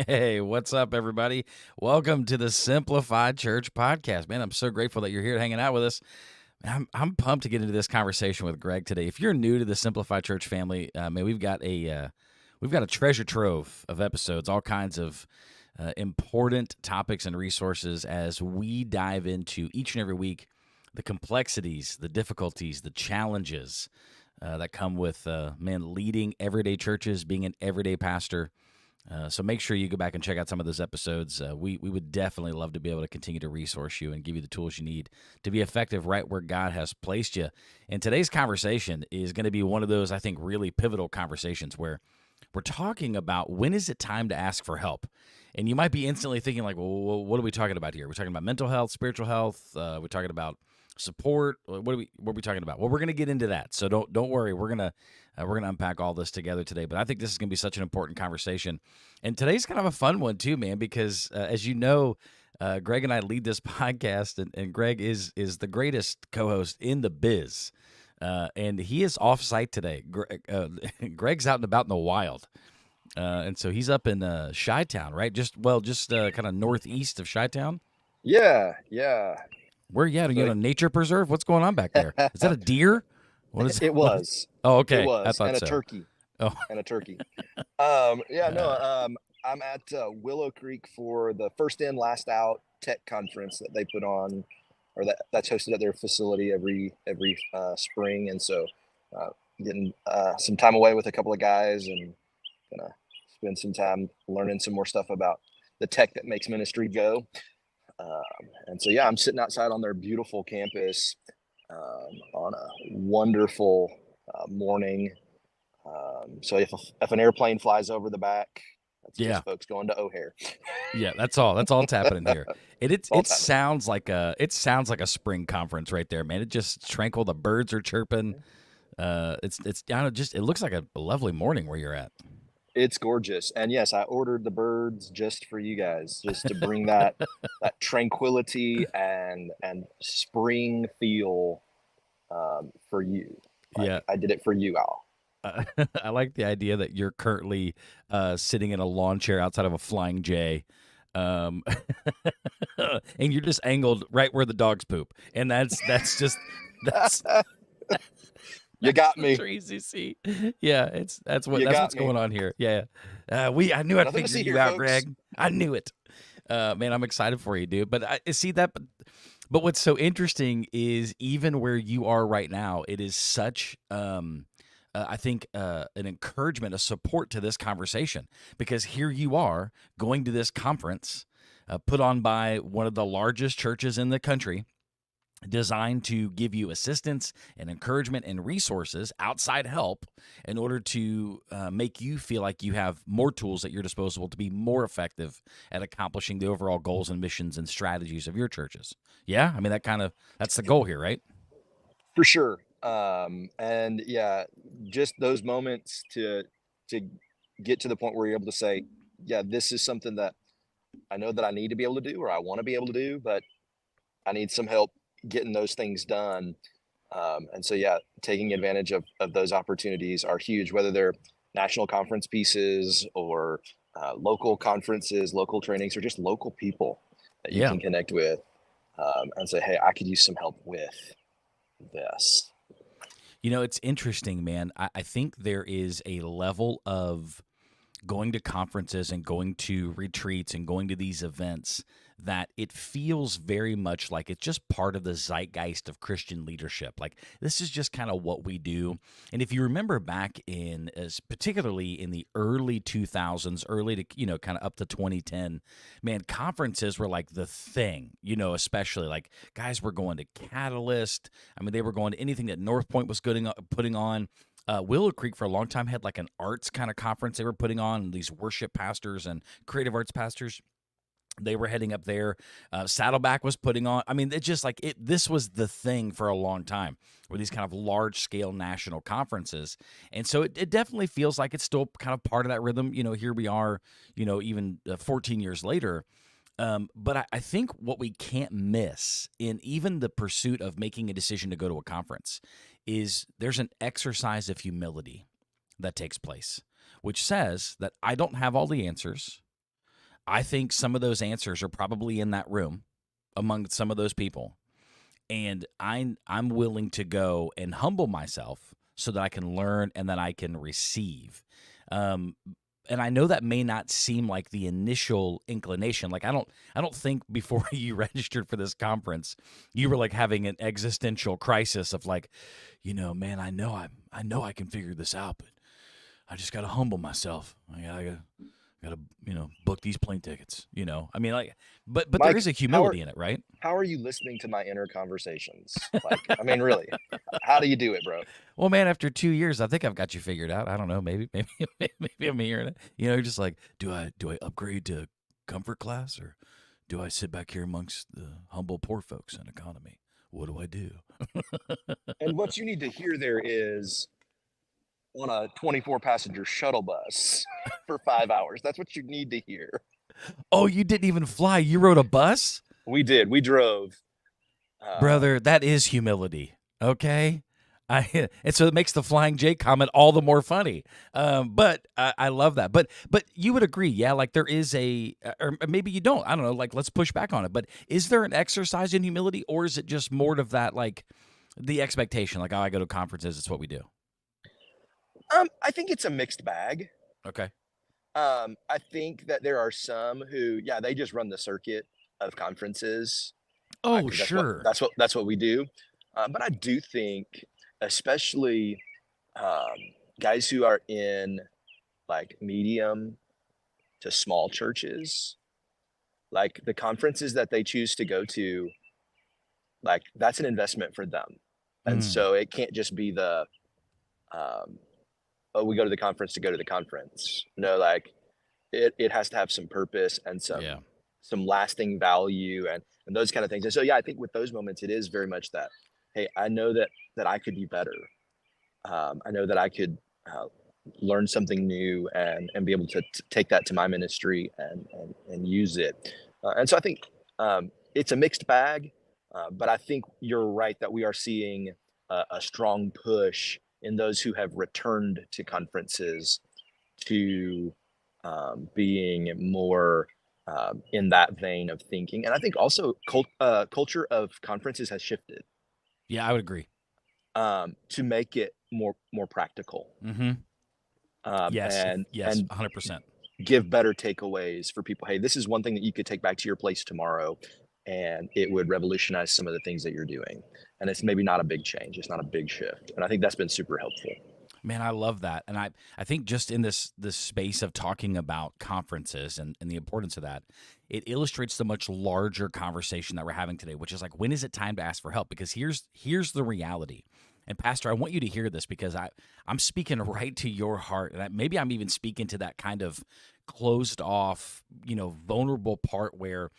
Hey, what's up, everybody? Welcome to the Simplified Church podcast. Man, I'm so grateful that you're here hanging out with us. I'm pumped to get into this conversation with Greg today. If you're new to the Simplified Church family, man, we've got a treasure trove of episodes, all kinds of important topics and resources as we dive into each and every week the complexities, the difficulties, the challenges that come with man leading everyday churches, being an everyday pastor. So make sure you go back and check out some of those episodes. We would definitely love to be able to continue to resource you and give you the tools you need to be effective right where God has placed you. And today's conversation is going to be one of those, I think, really pivotal conversations where we're talking about when is it time to ask for help. And you might be instantly thinking like, well, what are we talking about here? We're talking about mental health, spiritual health. We're talking about support. What are we talking about? Well, we're going to get into that. So don't worry. We're gonna unpack all this together today. But I think this is going to be such an important conversation. And today's kind of a fun one too, man, because as you know, Greg and I lead this podcast, and Greg is the greatest co-host in the biz. And he is off site today. Greg's out and about in the wild. And so he's up in Chi-Town, right? Just kind of northeast of Chi-Town. Yeah. Where you at? Are you in a nature preserve? What's going on back there? Is that a deer? What is It was. Oh, okay. It was. I thought and a so. turkey. Oh, And a turkey. I'm at Willow Creek for the First In, Last Out Tech Conference that they put on, or that's hosted at their facility every spring. And so getting some time away with a couple of guys and gonna spend some time learning some more stuff about the tech that makes ministry go. And so, I'm sitting outside on their beautiful campus on a wonderful morning. So if an airplane flies over the back, that's just folks going to O'Hare. Yeah, that's all. That's all that's happening here. It happening. sounds like a spring conference right there, man. It just tranquil. The birds are chirping. It's it looks like a lovely morning where you're at. It's gorgeous. And yes, I ordered the birds just for you guys, just to bring that tranquility and spring feel for you. I did it for you, Al. I like the idea that you're currently sitting in a lawn chair outside of a Flying J, and you're just angled right where the dogs poop, and that's You got me. Trees you see. Yeah, that's what's going on here. Yeah. I knew I'd figure you out, folks. Greg. I knew it. Man, I'm excited for you, dude. But I see that. But what's so interesting is even where you are right now, it is such, I think, an encouragement, a support to this conversation, because here you are going to this conference put on by one of the largest churches in the country, designed to give you assistance and encouragement and resources, outside help, in order to make you feel like you have more tools at your disposal to be more effective at accomplishing the overall goals and missions and strategies of your churches. Yeah, I mean, that's the goal here, right? For sure. And just those moments to get to the point where you're able to say, this is something that I know that I need to be able to do, or I want to be able to do, but I need some help getting those things done. And so, taking advantage of those opportunities are huge, whether they're national conference pieces or local conferences, local trainings, or just local people that you can connect with and say, hey, I could use some help with this. You know, it's interesting, man. I think there is a level of going to conferences and going to retreats and going to these events that it feels very much like it's just part of the zeitgeist of Christian leadership. Like, this is just kind of what we do. And if you remember back particularly in the early 2000s, early to, kind of up to 2010, man, conferences were like the thing, especially like guys were going to Catalyst. I mean, they were going to anything that North Point was putting on. Willow Creek for a long time had like an arts kind of conference they were putting on. These worship pastors and creative arts pastors, they were heading up there. Saddleback was putting on. I mean, it's just like this was the thing for a long time, were these kind of large scale national conferences. And so it definitely feels like it's still kind of part of that rhythm. Here we are, even 14 years later. But I think what we can't miss in even the pursuit of making a decision to go to a conference is there's an exercise of humility that takes place, which says that I don't have all the answers. I think some of those answers are probably in that room among some of those people. And I'm willing to go and humble myself so that I can learn and that I can receive. Um, and I know that may not seem like the initial inclination. Like I don't think before you registered for this conference, you were like having an existential crisis of like, man, I know I can figure this out, but I just got to humble myself. I got to book these plane tickets. I mean, like, but there Mike, is a how are humility in it, right? how are you listening to my inner conversations? Like, I mean, really, how do you do it, bro? Well, man, after 2 years, I think I've got you figured out. I don't know. Maybe maybe I'm hearing it. You're just like, do I upgrade to comfort class, or do I sit back here amongst the humble poor folks in economy? What do I do? And what you need to hear there is on a 24 passenger shuttle bus for 5 hours. That's what you need to hear. Oh, you didn't even fly. You rode a bus? We did. We drove. Um, Brother, that is humility. Okay. And so it makes the Flying J comment all the more funny. But I love that. But you would agree, yeah? Like there is or maybe you don't. I don't know. Like let's push back on it. But is there an exercise in humility, or is it just more of that, like the expectation? Like, oh, I go to conferences. It's what we do. I think it's a mixed bag. Okay. I think that there are some who, yeah, they just run the circuit of conferences Oh, because sure. that's what we do. But I do think, especially um, guys who are in like medium to small churches, like the conferences that they choose to go to, like that's an investment for them. And Mm, so it can't just be um, oh, we go to the conference to go to the conference. No, like it has to have some purpose and yeah. some lasting value and those kind of things. And so yeah, I think with those moments, it is very much that, hey, I know that I could be better. I know that I could uh, learn something new and be able to take that to my ministry and use it. And so I think it's a mixed bag, but I think you're right that we are seeing a strong push in those who have returned to conferences to being more in that vein of thinking. And I think also culture of conferences has shifted Yeah, I would agree. to make it more practical Mm-hmm. Yes. Yes. and 100%. give better takeaways for people. Hey, this is one thing that you could take back to your place tomorrow, and it would revolutionize some of the things that you're doing. And it's maybe not a big change. It's not a big shift. And I think that's been super helpful. Man, I love that. And I think just in this space of talking about conferences and the importance of that, it illustrates the much larger conversation that we're having today, which is like, when is it time to ask for help? Because here's the reality. And Pastor, I want you to hear this because I'm speaking right to your heart. And maybe I'm even speaking to that kind of closed off, vulnerable part where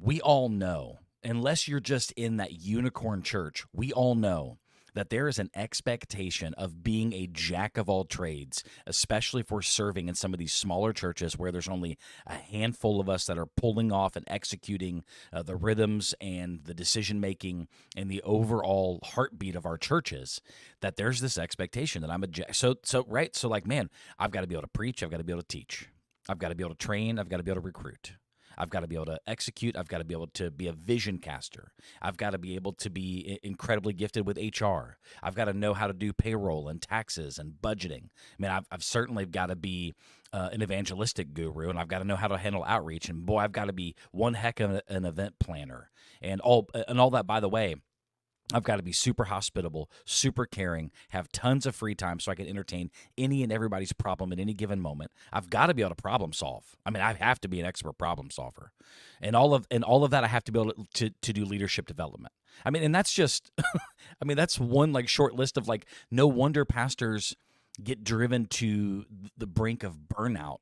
we all know, unless you're just in that unicorn church, we all know that there is an expectation of being a jack of all trades, especially for serving in some of these smaller churches where there's only a handful of us that are pulling off and executing the rhythms and the decision making and the overall heartbeat of our churches. That there's this expectation that I'm a jack. So right. So like, man, I've got to be able to preach. I've got to be able to teach. I've got to be able to train. I've got to be able to recruit. I've got to be able to execute. I've got to be able to be a vision caster. I've got to be able to be incredibly gifted with HR. I've got to know how to do payroll and taxes and budgeting. I mean, I've certainly got to be an evangelistic guru, and I've got to know how to handle outreach. And boy, I've got to be one heck of an event planner. And all that, by the way, I've got to be super hospitable, super caring, have tons of free time so I can entertain any and everybody's problem at any given moment. I've got to be able to problem solve. I mean, I have to be an expert problem solver. And all of that I have to be able to do leadership development. I mean, and that's just I mean, that's one like short list of like no wonder pastors get driven to the brink of burnout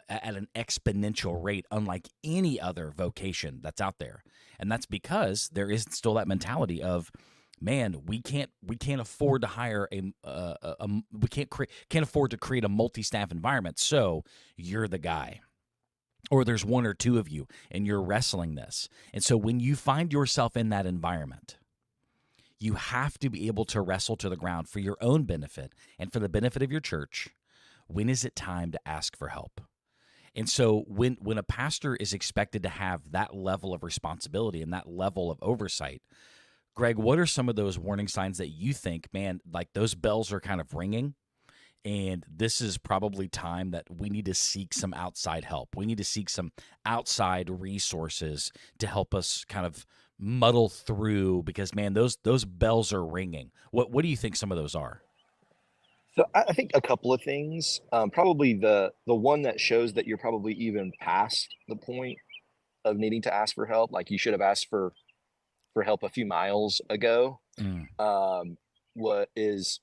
at an exponential rate, unlike any other vocation that's out there. And that's because there is still that mentality of, man, we can't afford to hire we can't afford to create a multi-staff environment. So you're the guy. Or there's one or two of you and you're wrestling this. And so when you find yourself in that environment, you have to be able to wrestle to the ground for your own benefit and for the benefit of your church. When is it time to ask for help? And so when a pastor is expected to have that level of responsibility and that level of oversight, Greg, what are some of those warning signs that you think, man, like those bells are kind of ringing? And this is probably time that we need to seek some outside help. We need to seek some outside resources to help us kind of muddle through because man, those bells are ringing. What do you think some of those are? So I think a couple of things. Probably the one that shows that you're probably even past the point of needing to ask for help, like you should have asked for help a few miles ago. Mm. Um, what is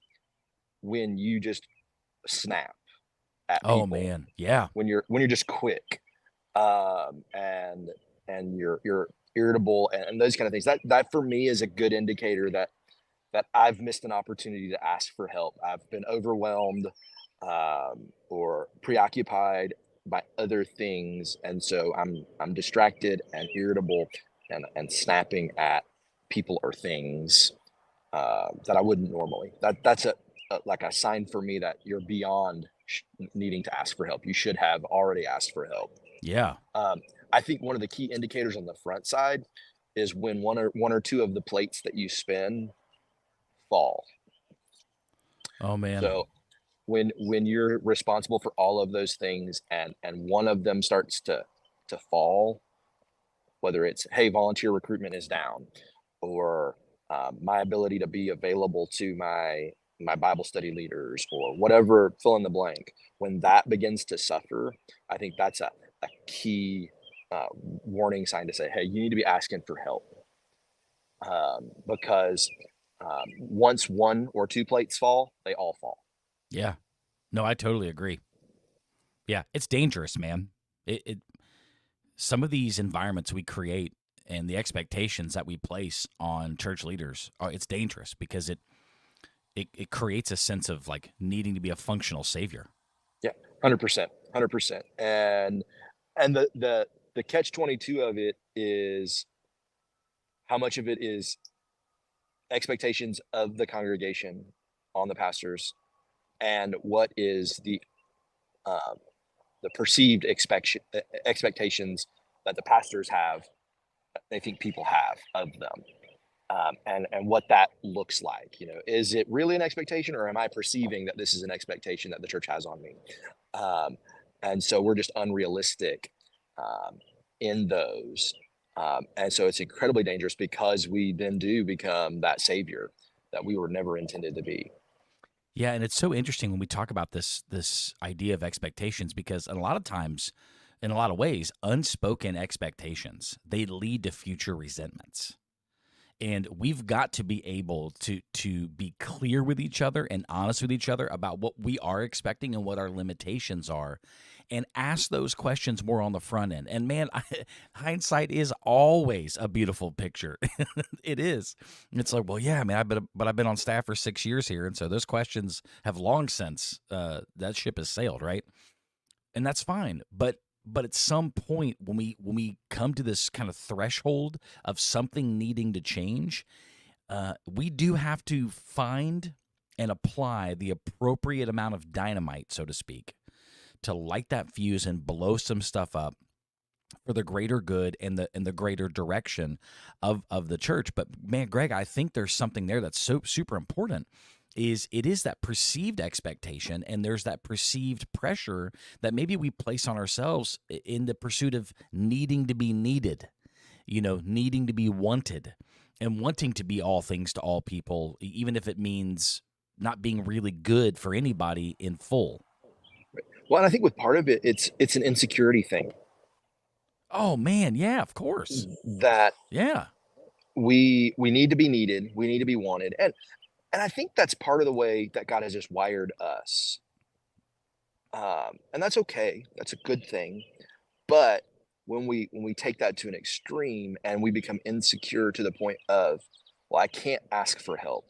when you just snap at Oh people, man, yeah, when you're just quick, and you're irritable and those kind of things. That for me is a good indicator that I've missed an opportunity to ask for help. I've been overwhelmed, or preoccupied by other things, and so I'm distracted and irritable and snapping at people or things that I wouldn't normally. That's like a sign for me that you're beyond needing to ask for help. You should have already asked for help. yeah. Um, I think one of the key indicators on the front side is when one or two of the plates that you spin fall. Oh man, So when you're responsible for all of those things and one of them starts to fall, whether it's hey, volunteer recruitment is down, or my ability to be available to my Bible study leaders, or whatever, fill in the blank. When that begins to suffer, I think that's a key warning sign to say, hey, you need to be asking for help, because once one or two plates fall, they all fall. yeah. No, I totally agree. Yeah, it's dangerous, man. It some of these environments we create and the expectations that we place on church leaders are it's dangerous because it creates a sense of like needing to be a functional savior. Yeah, 100%, 100%. And the catch 22 of it is how much of it is expectations of the congregation on the pastors, and what is um, the perceived expectations that the pastors have, they think people have of them, and what that looks like. Is it really an expectation, or am I perceiving that this is an expectation that the church has on me? Um, and so we're just unrealistic um, in those. And so it's incredibly dangerous because we then do become that savior that we were never intended to be. Yeah, and it's so interesting when we talk about this idea of expectations because a lot of times in a lot of ways unspoken expectations they lead to future resentments. And we've got to be able to be clear with each other and honest with each other about what we are expecting and what our limitations are and ask those questions more on the front end. And man, hindsight is always a beautiful picture. It is. It's like, well, yeah, man, but I've been on staff for 6 years here, and so those questions have long since that ship has sailed, right? And that's fine. But at some point when we come to this kind of threshold of something needing to change, we do have to find and apply the appropriate amount of dynamite, so to speak, to light that fuse and blow some stuff up for the greater good and the greater direction of the church. But man, Greg, I think there's something there that's so super important. It is that perceived expectation and there's that perceived pressure that maybe we place on ourselves in the pursuit of needing to be needed, needing to be wanted and wanting to be all things to all people, even if it means not being really good for anybody in full. Well, and I think with part of it, it's an insecurity thing Oh man, yeah, of course. that Yeah. we need to be needed, we need to be wanted, and I think that's part of the way that God has just wired us, and that's okay. That's a good thing. But when we take that to an extreme and we become insecure to the point of, well, I can't ask for help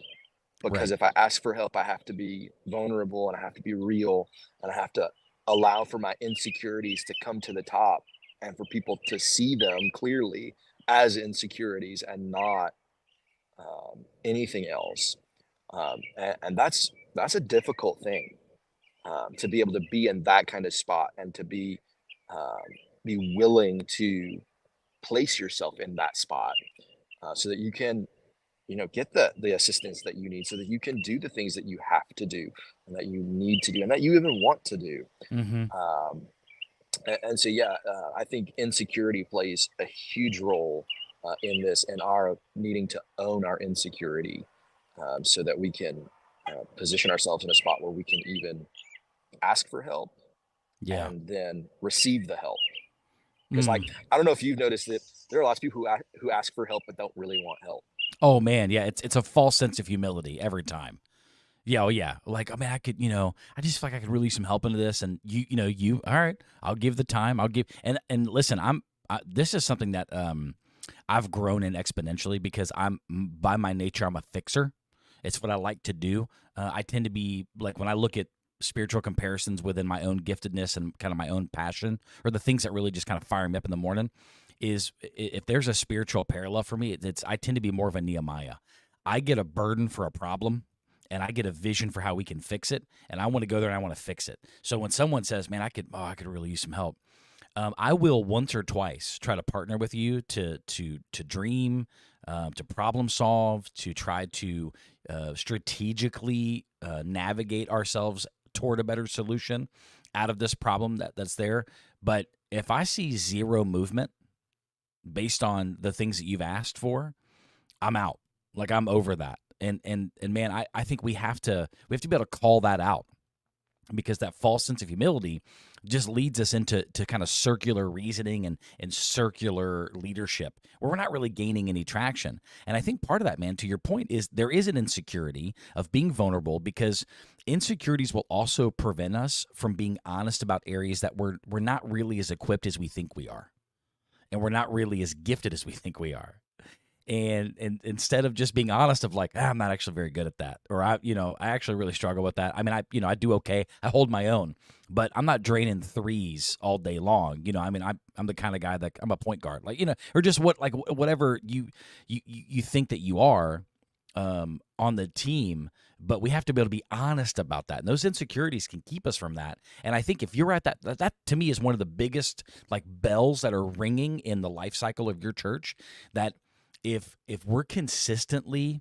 because Right. if I ask for help, I have to be vulnerable and I have to be real and I have to allow for my insecurities to come to the top and for people to see them clearly as insecurities and not anything else. And that's a difficult thing, to be able to be in that kind of spot and to be um, be willing to place yourself in that spot, so that you can, get the assistance that you need, so that you can do the things that you have to do and that you need to do and that you even want to do. Mm-hmm. Um, and so, yeah, I think insecurity plays a huge role in this, and our needing to own our insecurity, so that we can position ourselves in a spot where we can even ask for help Yeah. and then receive the help. Because, like, Mm. I don't know if you've noticed that there are lots of people who ask for help but don't really want help. Oh man, yeah, it's a false sense of humility every time. Yeah, oh yeah. Like, I mean, I could, I just feel like I could really use some help into this. And all right, I'll give the time. I'll give, and listen, this is something that I've grown in exponentially because by my nature, I'm a fixer. It's what I like to do. I tend to be like, when I look at spiritual comparisons within my own giftedness and kind of my own passion, or the things that really just kind of fire me up in the morning, is if there's a spiritual parallel for me, I tend to be more of a Nehemiah. I get a burden for a problem and I get a vision for how we can fix it, and I want to go there and I want to fix it. So when someone says, "Man, I could really use some help," I will once or twice try to partner with you to dream, to problem solve, to try to strategically navigate ourselves toward a better solution out of this problem that's there. But if I see zero movement based on the things that you've asked for, I'm out. Like, I'm over that. And man, I think we have to be able to call that out, because that false sense of humility just leads us into kind of circular reasoning and circular leadership where we're not really gaining any traction. And I think part of that, man, to your point, is there is an insecurity of being vulnerable, because insecurities will also prevent us from being honest about areas that we're not really as equipped as we think we are, and we're not really as gifted as we think we are. And instead of just being honest of like, I'm not actually very good at that, or I actually really struggle with that. I mean, I do okay. I hold my own, but I'm not draining threes all day long. I mean, I'm the kind of guy that I'm a point guard, like, or just whatever you think that you are on the team. But we have to be able to be honest about that, and those insecurities can keep us from that. And I think if you're at that to me is one of the biggest like bells that are ringing in the life cycle of your church, that if we're consistently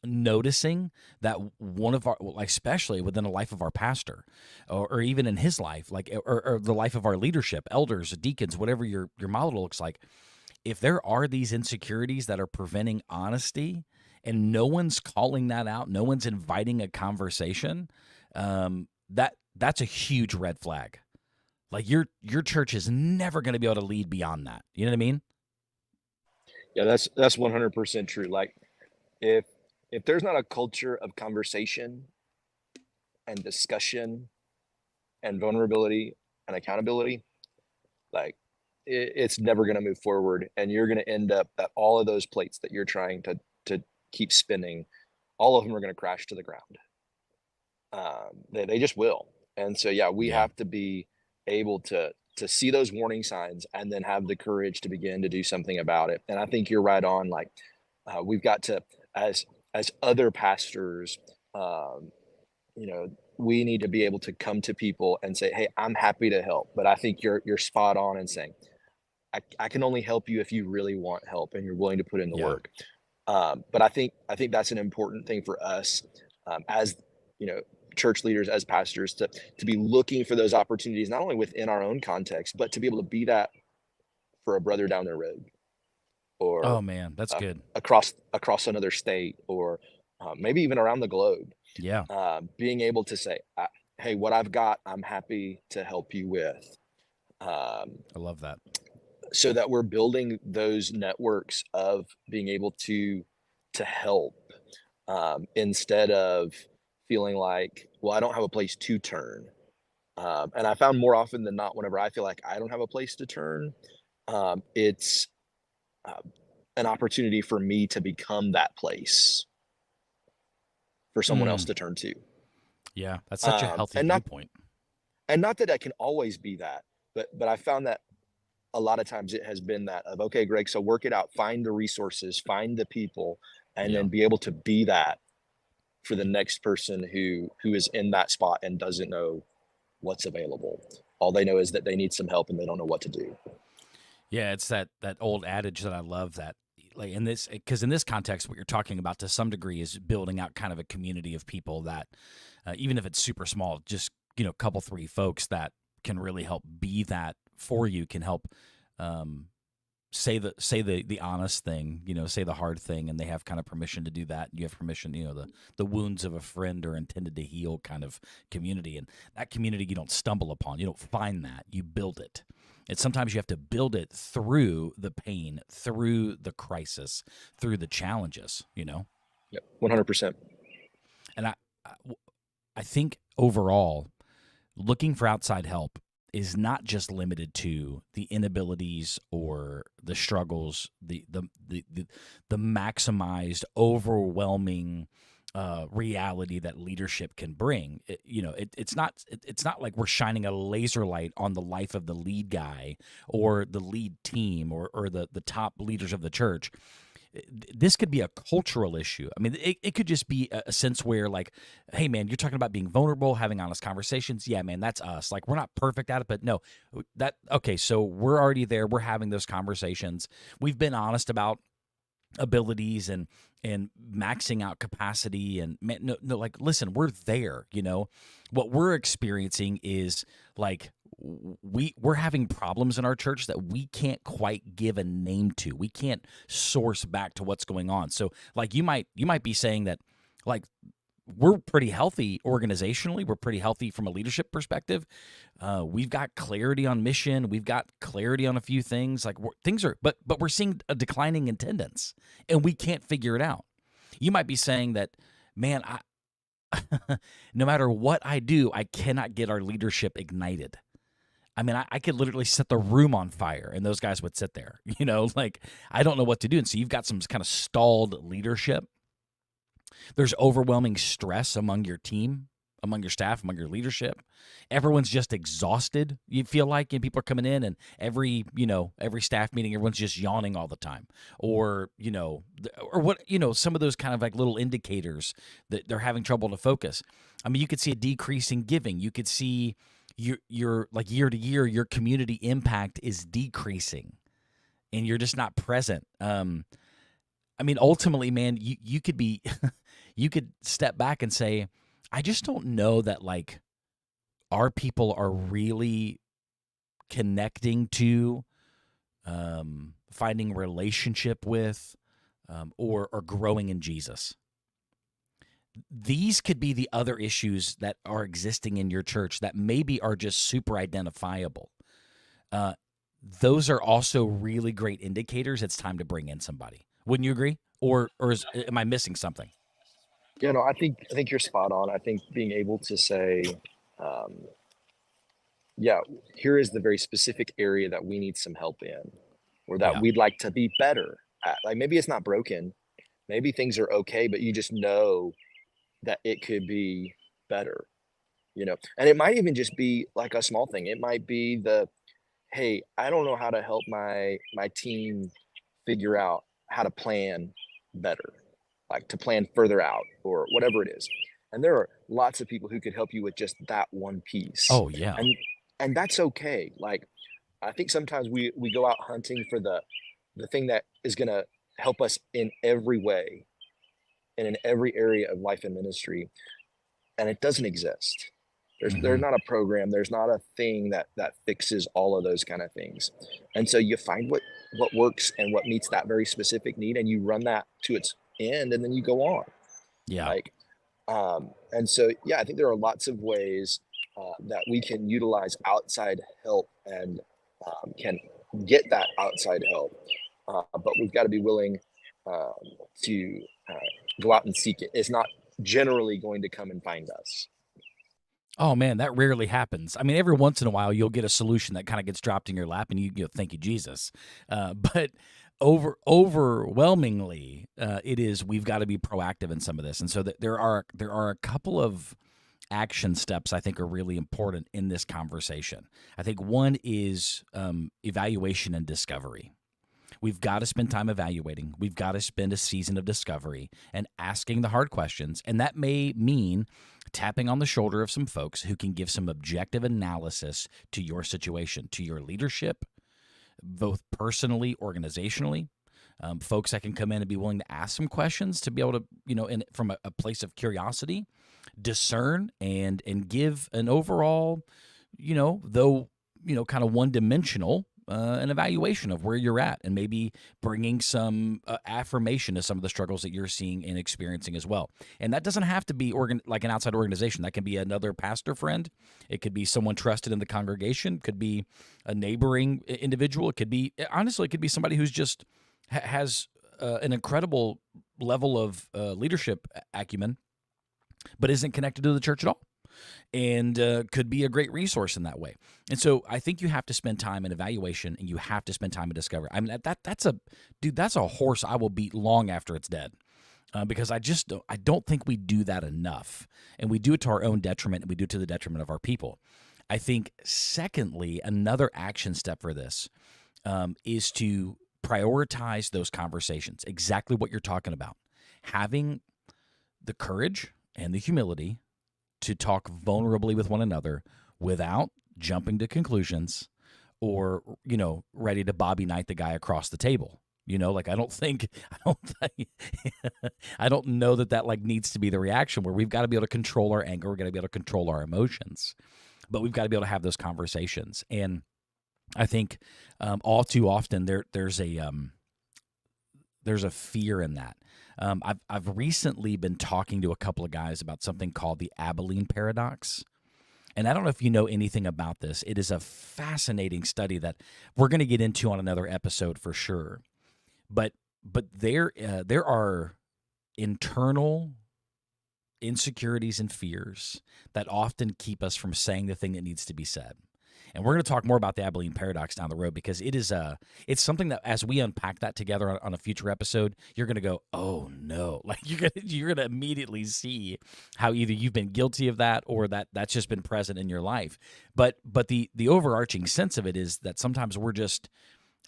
noticing that one of our, like, especially within the life of our pastor, or even in his life, like, or the life of our leadership, elders, deacons, whatever your model looks like, if there are these insecurities that are preventing honesty and no one's calling that out, no one's inviting a conversation, that's a huge red flag. Like, your church is never going to be able to lead beyond that. You know what I mean? Yeah, that's 100% true. Like, if if there's not a culture of conversation and discussion and vulnerability and accountability, like, it's never going to move forward, and you're going to end up that all of those plates that you're trying to keep spinning, all of them are going to crash to the ground. They just will. And so, yeah, we Yeah. have to be able to see those warning signs and then have the courage to begin to do something about it. And I think you're right on. Like, we've got to, as other pastors, um, we need to be able to come to people and say, "Hey, I'm happy to help." But I think you're spot on in saying, I can only help you if you really want help and you're willing to put in the Yeah. work. But I think that's an important thing for us, as you know, church leaders, as pastors, to be looking for those opportunities, not only within our own context, but to be able to be that for a brother down the road, Oh or man, that's good. across another state, or maybe even around the globe. Yeah. Being able to say, "Hey, what I've got, I'm happy to help you with." Um, I love that. so that we're building those networks of being able to help, instead of feeling like, well, I don't have a place to turn. And I found more often than not, whenever I feel like I don't have a place to turn, it's uh, an opportunity for me to become that place for someone else Mm, to turn to. yeah, that's such a healthy And not viewpoint. that I can always be that, but I found that a lot of times it has been that of, okay, Greg, so work it out, find the resources, find the people, and Yeah. then be able to be that for the next person who is in that spot and doesn't know what's available. All they know is that they need some help and they don't know what to do. Yeah, it's that old adage that I love, that like in this, because in this context, what you're talking about to some degree is building out kind of a community of people that, even if it's super small, just a couple, three folks that can really help be that for you, can help say the honest thing, say the hard thing, and they have kind of permission to do that. You have permission, the wounds of a friend are intended to heal kind of community, and that community you don't stumble upon, you don't find that, you build it. And sometimes you have to build it through the pain, through the crisis, through the challenges, Yep, 100%. And I think overall, looking for outside help is not just limited to the inabilities or the struggles, the maximized, overwhelming reality that leadership can bring. It's not like we're shining a laser light on the life of the lead guy or the lead team or the top leaders of the church. This could be a cultural issue. I mean, it could just be a sense where, like, hey, man, you're talking about being vulnerable, having honest conversations. Yeah, man, that's us. Like, we're not perfect at it, but no, okay, so we're already there. We're having those conversations. We've been honest about abilities and maxing out capacity, and no, like, listen, we're there. What we're experiencing is like we're having problems in our church that we can't quite give a name to. We can't source back to what's going on. So like you might be saying that, like, we're pretty healthy organizationally. We're pretty healthy from a leadership perspective. We've got clarity on mission. We've got clarity on a few things. Like, things are, but we're seeing a declining attendance, and we can't figure it out. You might be saying that, man, no matter what I do, I cannot get our leadership ignited. I mean, I could literally set the room on fire and those guys would sit there, like, I don't know what to do. And so you've got some kind of stalled leadership. There's overwhelming stress among your team, among your staff, among your leadership. Everyone's just exhausted. You feel like, and people are coming in, and every staff meeting, everyone's just yawning all the time, or what, some of those kind of like little indicators that they're having trouble to focus. I mean, you could see a decrease in giving. You could see your like year to year, your community impact is decreasing, and you're just not present. I mean, ultimately, man, you could be, you could step back and say, I just don't know that, like, our people are really connecting to, finding relationship with, or growing in Jesus. These could be the other issues that are existing in your church that maybe are just super identifiable. Those are also really great indicators it's time to bring in somebody. Wouldn't you agree? Or am I missing something? Yeah, no, I think you're spot on. I think being able to say, um, yeah, here is the very specific area that we need some help in, or that Yeah. we'd like to be better at. Like, maybe it's not broken, maybe things are okay, but you just know that it could be better, And it might even just be like a small thing. It might be hey, I don't know how to help my team figure out how to plan better, like to plan further out or whatever it is. And there are lots of people who could help you with just that one piece. Oh, yeah. And that's okay. Like, I think sometimes we go out hunting for the thing that is going to help us in every way and in every area of life and ministry, and it doesn't exist. There's Mm-hmm. not a program, there's not a thing that fixes all of those kind of things. And so you find what works and what meets that very specific need, and you run that to its end, and then you go on. Yeah. Like, and so yeah, I think there are lots of ways that we can utilize outside help and can get that outside help, but we've got to be willing um, to go out and seek it. It's not generally going to come and find us. Oh, man, that rarely happens. I mean, every once in a while, you'll get a solution that kind of gets dropped in your lap, and you go, "Thank you, Jesus." But overwhelmingly, it is, we've got to be proactive in some of this, and so there are a couple of action steps I think are really important in this conversation. I think one is evaluation and discovery. We've got to spend time evaluating. We've got to spend a season of discovery and asking the hard questions. And that may mean tapping on the shoulder of some folks who can give some objective analysis to your situation, to your leadership, both personally, organizationally. Folks that can come in and be willing to ask some questions to be able to, from a place of curiosity, discern and give an overall, kind of one-dimensional an evaluation of where you're at, and maybe bringing some affirmation to some of the struggles that you're seeing and experiencing as well. And that doesn't have to be like an outside organization. That can be another pastor friend. It could be someone trusted in the congregation. It could be a neighboring individual. It could be, honestly, it could be somebody who's just has an incredible level of leadership acumen, but isn't connected to the church at all, and could be a great resource in that way. And so I think you have to spend time in evaluation, and you have to spend time in discovery. I mean, that's a horse I will beat long after it's dead, because I don't think we do that enough, and we do it to our own detriment, and we do it to the detriment of our people. I think, secondly, another action step for this is to prioritize those conversations, exactly what you're talking about. Having the courage and the humility to talk vulnerably with one another without jumping to conclusions or, ready to Bobby Knight the guy across the table. I don't know that like needs to be the reaction, where we've got to be able to control our anger. We're going to be able to control our emotions, but we've got to be able to have those conversations. And I think all too often there's a fear in that. I've recently been talking to a couple of guys about something called the Abilene paradox. And I don't know if you know anything about this. It is a fascinating study that we're going to get into on another episode for sure. But there are internal insecurities and fears that often keep us from saying the thing that needs to be said. And we're going to talk more about the Abilene paradox down the road, because it's something that, as we unpack that together on a future episode, you're going to go, oh no, like you're going to immediately see how either you've been guilty of that or that's just been present in your life. But the overarching sense of it is that sometimes we're just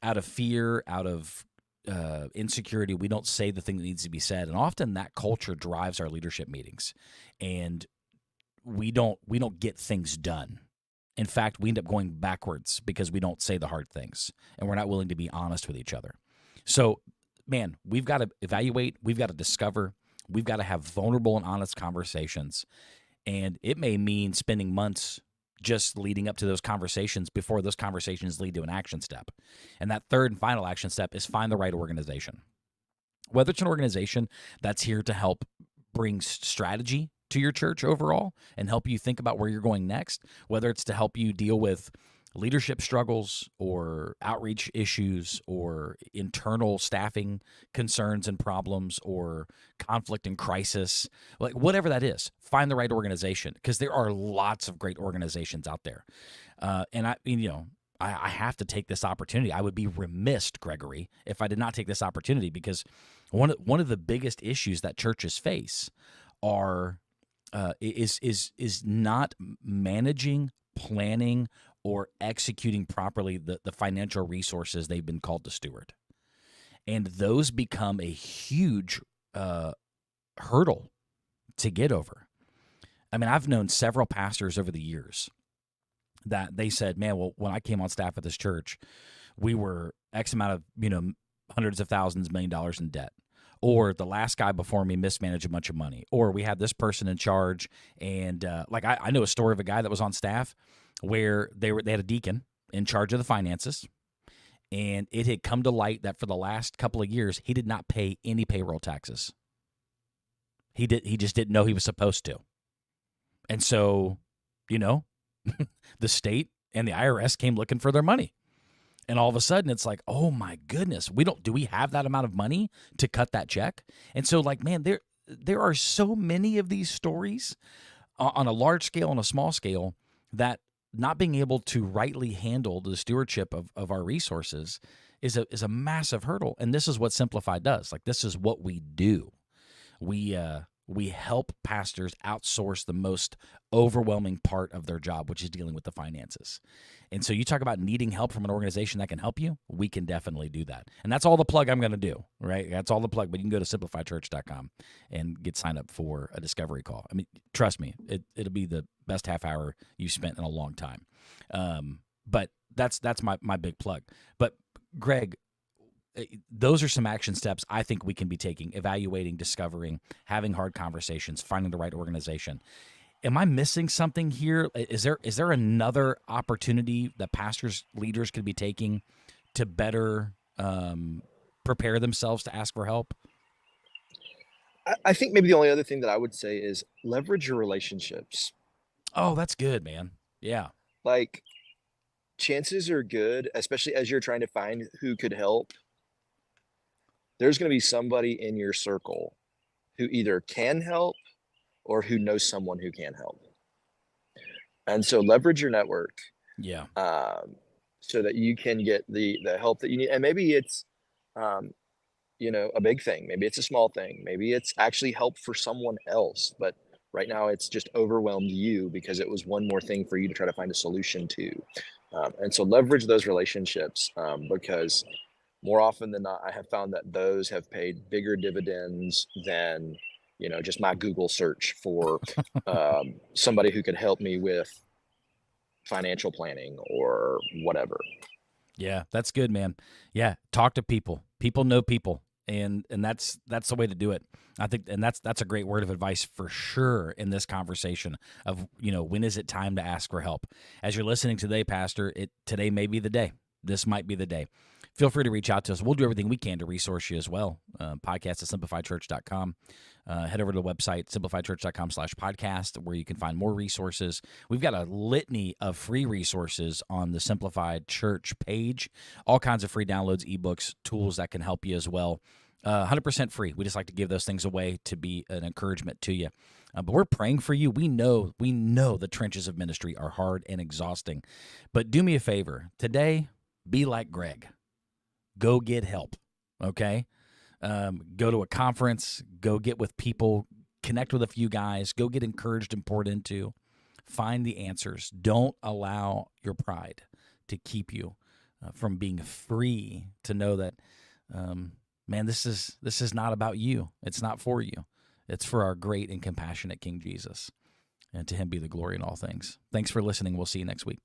out of fear, out of insecurity, we don't say the thing that needs to be said, and often that culture drives our leadership meetings, and we don't get things done. In fact, we end up going backwards because we don't say the hard things, and we're not willing to be honest with each other. So, man, we've got to evaluate, we've got to discover, we've got to have vulnerable and honest conversations, and it may mean spending months just leading up to those conversations before those conversations lead to an action step. And that third and final action step is find the right organization. Whether it's an organization that's here to help bring strategy to your church overall and help you think about where you're going next, whether it's to help you deal with leadership struggles or outreach issues or internal staffing concerns and problems or conflict and crisis, like whatever that is, find the right organization, because there are lots of great organizations out there. And I have to take this opportunity. I would be remiss, Gregory, if I did not take this opportunity, because one of the biggest issues that churches face is not managing, planning, or executing properly the financial resources they've been called to steward. And those become a huge hurdle to get over. I mean, I've known several pastors over the years that they said, man, well, when I came on staff at this church, we were X amount of, hundreds of thousands, $1 million in debt. Or the last guy before me mismanaged a bunch of money. Or we had this person in charge. And I know a story of a guy that was on staff where they had a deacon in charge of the finances. And it had come to light that for the last couple of years, he did not pay any payroll taxes. He just didn't know he was supposed to. And so, the state and the IRS came looking for their money. And all of a sudden, it's like, oh my goodness, do we have that amount of money to cut that check? And so, man, there are so many of these stories on a large scale and a small scale that not being able to rightly handle the stewardship of our resources is a massive hurdle. And this is what Simplify does. Like, this is what we do. We we help pastors outsource the most overwhelming part of their job, which is dealing with the finances. And so you talk about needing help from an organization that can help you, we can definitely do that. And that's all the plug I'm going to do, right? That's all the plug. But you can go to simplifychurch.com and get signed up for a discovery call. I mean, trust me, it'll be the best half hour you've spent in a long time. But that's my big plug. But Greg, those are some action steps I think we can be taking: evaluating, discovering, having hard conversations, finding the right organization. Am I missing something here? Is there another opportunity that pastors, leaders could be taking to better prepare themselves to ask for help? I think maybe the only other thing that I would say is leverage your relationships. Oh, that's good, man. Yeah. Like, chances are good, especially as you're trying to find who could help, there's going to be somebody in your circle who either can help or who knows someone who can help. And so leverage your network Yeah. so that you can get the help that you need. And maybe it's, a big thing. Maybe it's a small thing. Maybe it's actually help for someone else. But right now it's just overwhelmed you because it was one more thing for you to try to find a solution to. And so leverage those relationships because more often than not, I have found that those have paid bigger dividends than, just my Google search for somebody who could help me with financial planning or whatever. Yeah, that's good, man. Yeah, talk to people. People know people, and that's the way to do it. I think, and that's a great word of advice for sure in this conversation of, when is it time to ask for help? As you're listening today, Pastor, today may be the day. This might be the day. Feel free to reach out to us. We'll do everything we can to resource you as well. Podcast at simplifychurch.com. Head over to the website, simplifychurch.com/podcast, where you can find more resources. We've got a litany of free resources on the Simplified Church page, all kinds of free downloads, ebooks, tools that can help you as well. 100% free. We just like to give those things away to be an encouragement to you. But we're praying for you. We know the trenches of ministry are hard and exhausting. But do me a favor. Today, be like Greg. Go get help, okay? Go to a conference, go get with people, connect with a few guys, go get encouraged and poured into. Find the answers. Don't allow your pride to keep you from being free to know that, man, this is not about you. It's not for you. It's for our great and compassionate King Jesus. And to him be the glory in all things. Thanks for listening. We'll see you next week.